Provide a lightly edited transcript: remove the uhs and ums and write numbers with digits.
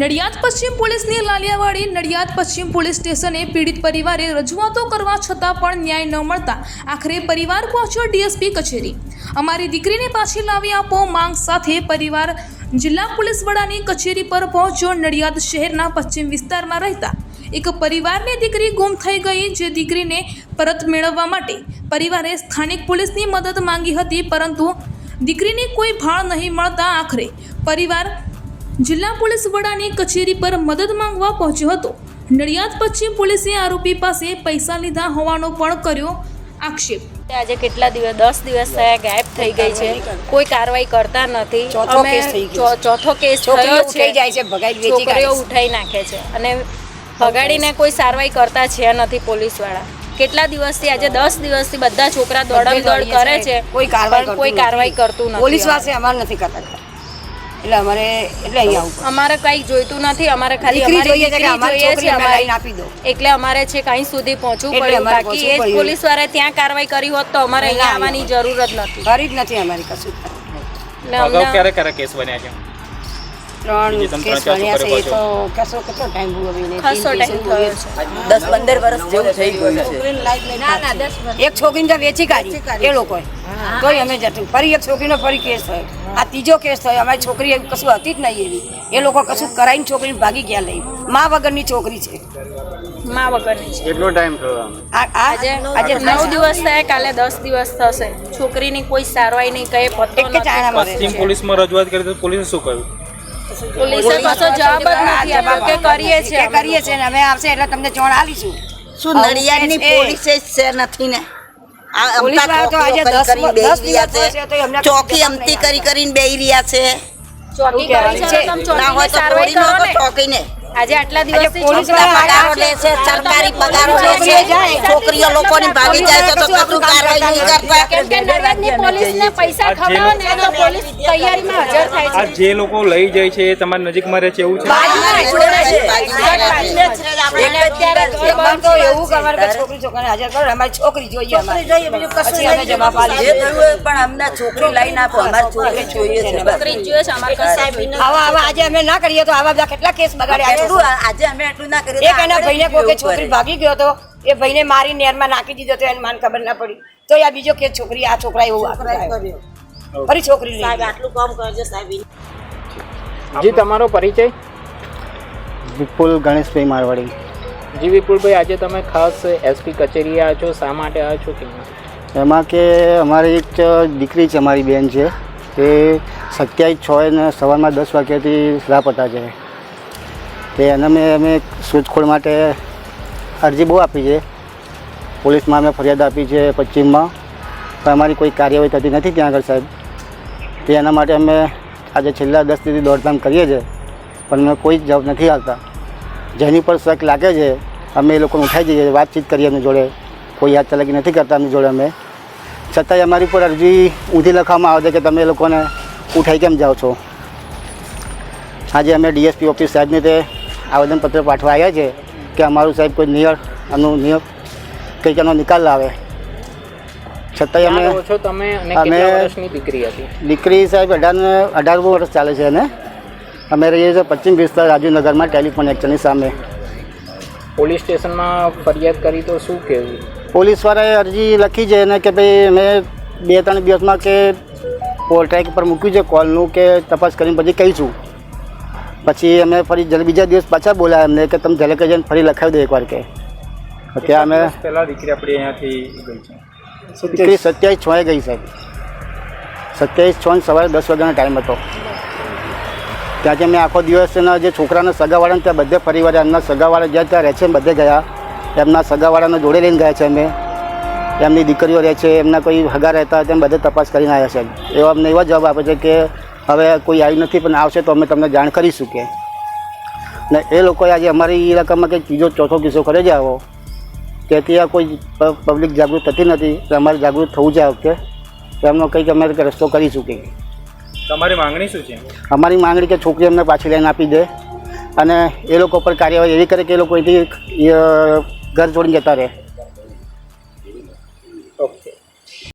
નડિયાદ પશ્ચિમ પોલીસની લાલિયાવાડી નડિયાદ પશ્ચિમ પોલીસ સ્ટેશને પીડિત પરિવારે રજૂઆતો કરવા છતાં પણ ન્યાય ન મળતા આખરે પરિવાર પહોંચ્યો ડીએસપી કચેરી। અમારી દીકરીને પાછી લાવી આપો માંગ સાથે પરિવાર જિલ્લા પોલીસ વડાની કચેરી પર પહોંચ્યો। નડિયાદ શહેરના પશ્ચિમ વિસ્તારમાં રહેતા એક પરિવારની દીકરી ગુમ થઈ ગઈ, જે દીકરીને પરત મેળવવા માટે પરિવારે સ્થાનિક પોલીસની મદદ માંગી હતી, પરંતુ દીકરીને કોઈ ભાળ નહીં મળતા આખરે પરિવાર જિલ્લા પોલીસ વડાની કચેરી પર મદદ માંગવા પહોંચ્યો હતો। નડિયાદ પશ્ચિમ પોલીસે આરોપી પાસે પૈસા લીધા હોવાનો પણ કર્યો આક્ષેપ। આજે કેટલા દિવસ 10 દિવસ થયા ગાયબ થઈ ગઈ છે, કોઈ કાર્યવાહી કરતા નથી। ચોથો કેસ થયો છે, છોકરીઓ ઉઠાઈ નાખે છે અને ભગાડીને કોઈ કાર્યવાહી કરતા છે નથી પોલીસવાળા। કેટલા દિવસથી આજે 10 દિવસથી બધા છોકરા દોડમ-દોડ કરે છે, કોઈ કાર્યવાહી કરતું નથી। પોલીસ વાસે અમાર નથી કરતા, એટલે અમારે કઈ જોઈતું નથી, અમારે ખાલી અમારી જોઈએ છે, અમારી આપી દો, એટલે અમારે છે કઈ સુધી પહોંચવું પડે। બાકી એ પોલીસ વાળા ત્યાં કાર્યવાહી કરી હોત તો અમારે અહીંયા આવવાની જરૂર જ નથી, કરી જ નથી અમારી કશું। ક્યારે કેસ બન્યા છે? 3 કેસ બન્યા છે, તો કેસો કેટલો ટાઈમ ખાસો ટાઈમ થયો છે, 10-15 વર્ષ જેવું થઈ ગયું છે। એક છોકરીને તો વેચી કાઢી એ લોકોએ, તોય અમે જતું ફરી એક છોકરીનો ફરી કેસ થયો, આ ત્રીજો કેસ થયો। અમારી છોકરી કશું હતી જ નહીં એવી, એ લોકો કશું કરાવીને છોકરીને ભાગી ગયા લઈ, મા વગરની છોકરી છે, મા વગરની છે। કેટલો ટાઈમ થયો? આજે 9 દિવસ થયા, કાલે 10 દિવસ થશે। છોકરીની કોઈ સારવાઈ નહીં, કઈ પત્તો નથી। પશ્ચિમ પોલીસમાં રજૂઆત કરી તો પોલીસે શું કહ્યું? પોલીસે કશો જવાબ જ નથી આપ્યો કે કરીએ છે ને અમે આવશે એટલે તમને જાણ આલીશું। શું નડિયાદની પોલીસ છે નથી ને? ચોકી અમતી કરીને બેહી રહ્યા છે, ના હોય તો ચોકીને આજે આટલા દિવસથી પગારો લે છે, સરકારી પગારો લે છે, છોકરીઓ લોકોની ભાગી જાય છે તો કશું કાર્યવાહી નહીં કરતા। કેમ કે નડિયાદની પોલીસને પૈસા ખવડાવો ને તો પોલીસ તૈયારીમાં હાજર થાય છે। આ જે લોકો લઈ જાય છે એ તમારી નજીકમાં રહે છે એવું છે? એવું કમાર કે છોકરીને હાજર કરો, અમારી છોકરી જોઈએ, બીજું કશું નહીં જવાબ આલી પણ અમને છોકરી લઈને આપો, અમારી છોકરી જોઈએ છે, છોકરી જોઈએ છે અમારે કસાય। આવા આજે અમે ના કરીએ તો આવા બધા કેટલા કેસ બગાડ્યા? આજે અમે એટલું ના કરીએ। એક એના ભાઈને કોઈ છોકરી ભાગી ગયો તો એ ભાઈને મારી નેરમાં નાખી દીધો તો એને માન ખબર ના પડી, તો આ બીજો કેસ છોકરી આ છોકરા એવું ફરી છોકરી આટલું કામ કરજો સાહેબ। જી, તમારો પરિચય? વિપુલ ગણેશભાઈ મારવાડી। જી વિપુલભાઈ, આજે તમે ખાસ એસપી કચેરી આવ્યા છો, શા માટે આવ્યા છો? કે એમાં કે અમારી એક દીકરી છે, અમારી બેન છે, તે 27/6 ને સવારમાં 10 વાગ્યાથી લાપતા છે, તે એને અમે શોધખોળ માટે અરજી બહુ આપી છે, પોલીસમાં અમે ફરિયાદ આપી છે પશ્ચિમમાં, પણ અમારી કોઈ કાર્યવાહી થતી નથી ત્યાં આગળ સાહેબ। તે એના માટે અમે આજે છેલ્લા 10 દિવસથી દોડધામ કરીએ છીએ, પણ અમે કોઈ જવાબ નથી આવતા। જેની પર શક લાગે છે અમે એ લોકોને ઉઠાઈ જઈએ, વાતચીત કરીએ એમની જોડે, કોઈ હાથ ચલાકી નથી કરતા એમની જોડે અમે, છતાંય અમારી પર અરજી ઊંધી લખવામાં આવે છે કે તમે એ લોકોને ઉઠાઈ કેમ જાઓ છો। આજે અમે ડીએસપી ઓફિસ સાહેબને તે આવેદનપત્ર પાઠવા આવ્યા છે કે અમારું સાહેબ કોઈ નિયમ કંઈક એનો નિકાલ લાવે, છતાંય અમે દીકરી સાહેબ 18 વર્ષ ચાલે છે અને અમે રહીએ છીએ પશ્ચિમ વિસ્તાર રાજુનગરમાં ટેલિફોન એક્શનની સામે। પોલીસ સ્ટેશનમાં ફરિયાદ કરી તો શું કહેવું? પોલીસવાળાએ અરજી લખી છે અને કે ભાઈ અમે 2-3 દિવસમાં કે ટ્રેક પર મૂક્યું છે કોલનું કે તપાસ કરીને પછી કહીશું। પછી અમે ફરી બીજા દિવસ પાછા બોલાયા એમને કે તમે જલે જઈને ફરી લખાવી દો એકવાર કે ત્યાં અમે પહેલાં દીકરી આપણી અહીંયાથી ગઈ છે? દીકરી 27/6 ગઈ સાહેબ, 27/6 સવારે 10 વાગ્યાનો ટાઈમ હતો। ત્યાંથી અમે આખો દિવસના જે છોકરાના સગાવાળાને ત્યાં બધે ફરીવાર એમના સગાવાળા જ્યાં ત્યાં રહે છે બધે ગયા, એમના સગાવાળાને જોડે લઈને ગયા છે અમે, એમની દીકરીઓ રહે છે, એમના કોઈ હગા રહેતા હોય તેમ બધે તપાસ કરીને આવ્યા છે। એવા અમને એવા જવાબ આપે છે કે હવે કોઈ આવ્યું નથી, પણ આવશે તો અમે તમને જાણ કરીશું કે। ને એ લોકોએ આજે અમારી ઇલાકામાં કંઈક ત્રીજો ચોથો કિસ્સો કરે છે આવો, તેથી આ કોઈ પબ્લિક જાગૃત થતી નથી, તો અમારે જાગૃત થવું છે આ વખતે, તો એમનો કંઈક અમે રસ્તો કરીશું કે। તમારી માંગણી શું છે? અમારી માંગણી કે છોકરી અમને પાછી લઈને આપી દે અને એ લોકો પર કાર્યવાહી એવી કરે કે એ લોકો અહીંથી ઘર છોડીને જતા રહે। ઓકે।